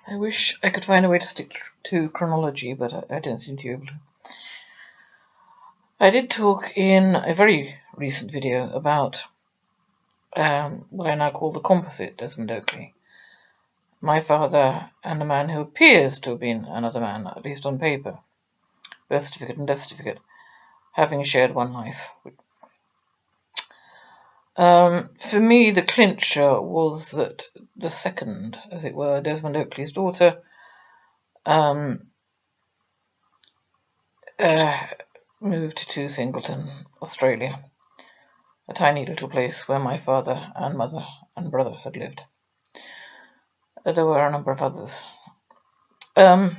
I wish I could find a way to stick to chronology, but I don't seem to be able to. I did talk in a very recent video about what I now call the composite Desmond Oakley. My father and a man who appears to have been another man, at least on paper, birth certificate and death certificate, having shared one life. For me, the clincher was that the second, as it were, Desmond Oakley's daughter, moved to Singleton, Australia, a tiny little place where my father and mother and brother had lived. There were a number of others. That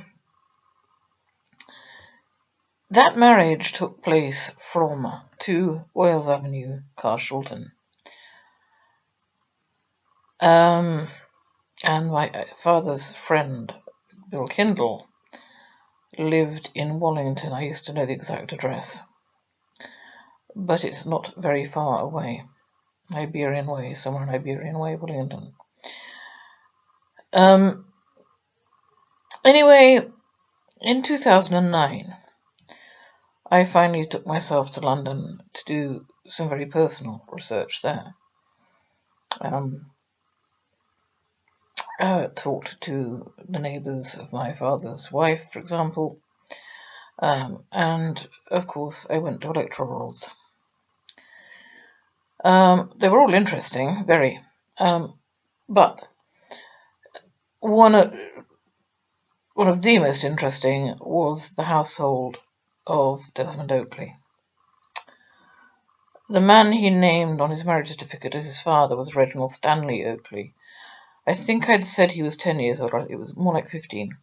marriage took place from 2 Wales Avenue, Carshalton. And my father's friend, Bill Kindle, lived in Wallington. I used to know the exact address, but it's not very far away. Iberian Way, somewhere in Iberian Way, Wallington. Anyway, in 2009, I finally took myself to London to do some very personal research there. Talked to the neighbours of my father's wife, for example, and of course I went to electoral rolls. They were all interesting, very, but one of the most interesting was the household of Desmond Oakley. The man he named on his marriage certificate as his father was Reginald Stanley Oakley. I think I'd said he was 10 years old. It was more like 15,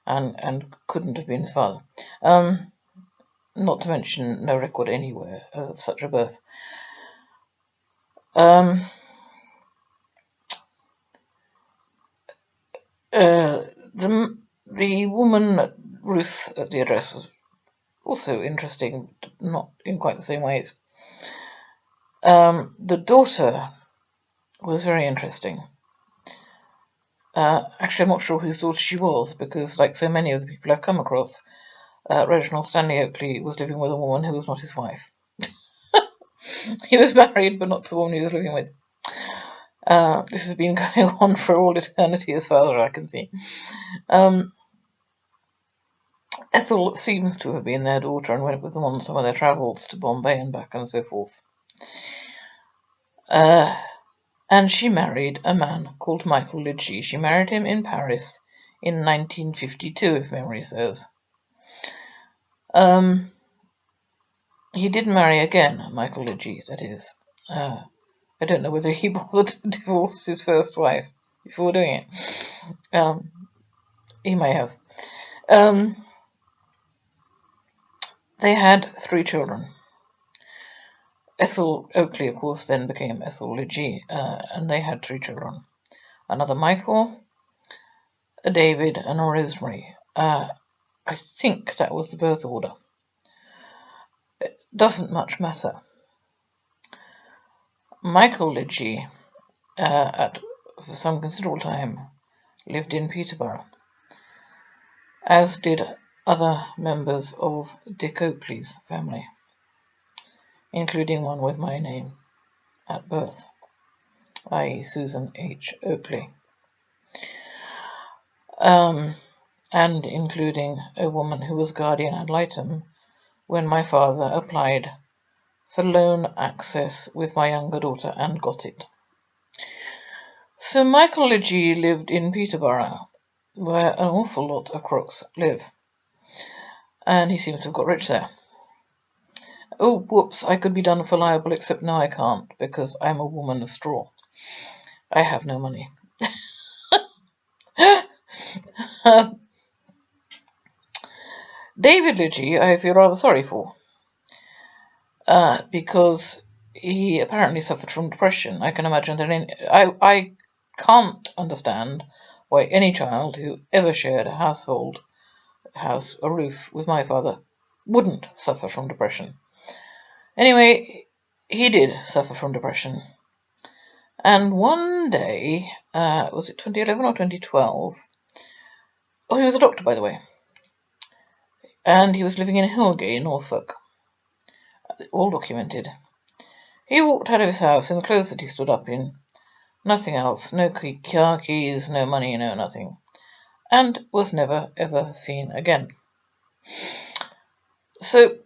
and couldn't have been his father. Not to mention no record anywhere of such a birth. The woman, Ruth, at the address was also interesting, not in quite the same ways. The daughter was very interesting. Actually, I'm not sure whose daughter she was, because like so many of the people I've come across, Reginald Stanley Oakley was living with a woman who was not his wife. He was married, but not to the woman he was living with. This has been going on for all eternity, as far as I can see. Ethel seems to have been their daughter and went with them on some of their travels to Bombay and back and so forth. And she married a man called Michael Lidgeys. She married him in Paris in 1952, if memory serves. He did marry again, Michael Lidgeys, that is. I don't know whether he bothered to divorce his first wife before doing it. He may have. They had 3 children. Ethel Oakley, of course, then became Ethel Lidgeys, and they had 3 children. Another Michael, a David, and a Rosemary. I think that was the birth order. It doesn't much matter. Michael Lidgeys, for some considerable time, lived in Peterborough, as did other members of Dick Oakley's family, including one with my name at birth, i.e. Susan H. Oakley, and including a woman who was guardian ad litem when my father applied for loan access with my younger daughter and got it. So Michael Lidgeys lived in Peterborough, where an awful lot of crooks live, and he seems to have got rich there. Oh, whoops, I could be done for liable, except now I can't, because I'm a woman of straw. I have no money. David Lidgeys, I feel rather sorry for, because he apparently suffered from depression. I can imagine that I can't understand why any child who ever shared a roof with my father, wouldn't suffer from depression. Anyway, he did suffer from depression. And one day, was it 2011 or 2012, Oh, he was a doctor, by the way. And he was living in Hillgate, Norfolk. All documented. He walked out of his house in the clothes that he stood up in. Nothing else. No car keys, no money, no nothing. And was never, ever seen again. So,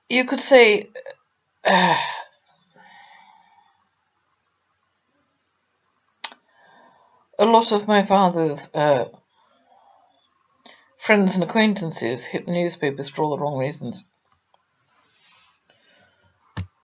you could say... a lot of my father's friends and acquaintances hit the newspapers for all the wrong reasons.